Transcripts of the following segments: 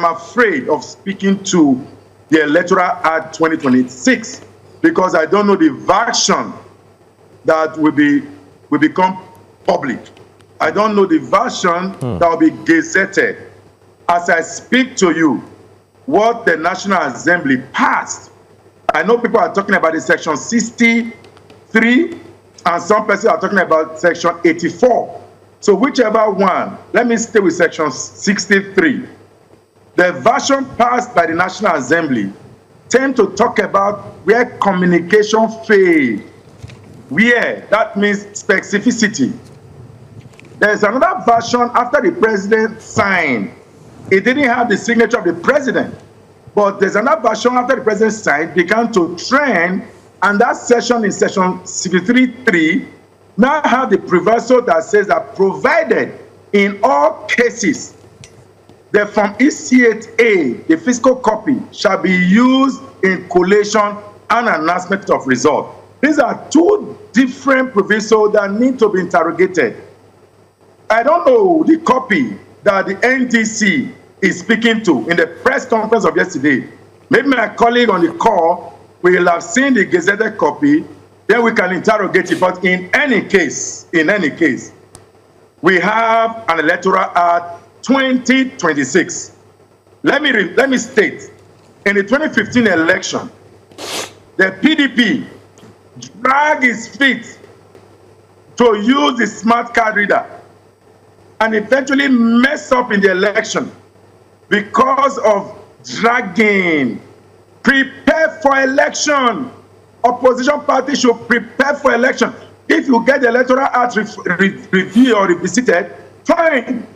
I'm afraid of speaking to the Electoral Act 2026 because I don't know the version that will become public. I don't know the version that will be gazetted. As I speak to you, what the National Assembly passed, I know people are talking about the section 63, and some persons are talking about section 84. So whichever one, let me stay with section 63. The version passed by the National Assembly tend to talk about where communication failed. Where, that means specificity. There's another version after the president signed. It didn't have the signature of the president. But there's another version after the president signed, began to trend, and that section in section 63.3 now have the proviso that says that provided in all cases, the Form EC8A, the physical copy, shall be used in collation and announcement of result. These are two different provisos that need to be interrogated. I don't know the copy that the NDC is speaking to in the press conference of yesterday. Maybe my colleague on the call will have seen the gazetted copy, then we can interrogate it. But in any case, we have an Electoral Act 2026. Let me state, in the 2015 election, the PDP dragged its feet to use the smart card reader and eventually mess up in the election because of dragging. Prepare for election. Opposition parties should prepare for election. If you get the Electoral Act review or revisited, fine.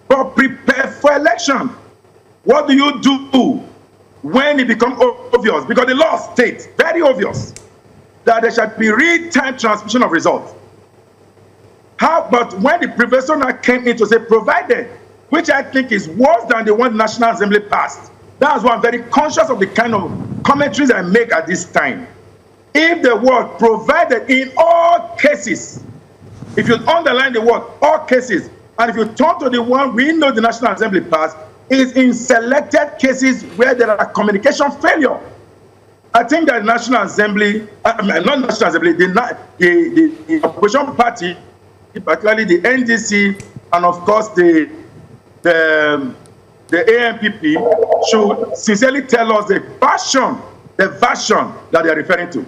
But prepare for election. What do you do when it becomes obvious? Because the law states, very obvious, that there shall be real-time transmission of results. But when the professor now came in to say provided, which I think is worse than the one the National Assembly passed, that's why I'm very conscious of the kind of commentaries I make at this time. If the word provided in all cases, if you underline the word all cases, and if you turn to the one we know the National Assembly passed, it is in selected cases where there are communication failure. I think that the National Assembly, not National Assembly, the opposition party, particularly the NDC, and of course the AMPP, should sincerely tell us the version that they are referring to.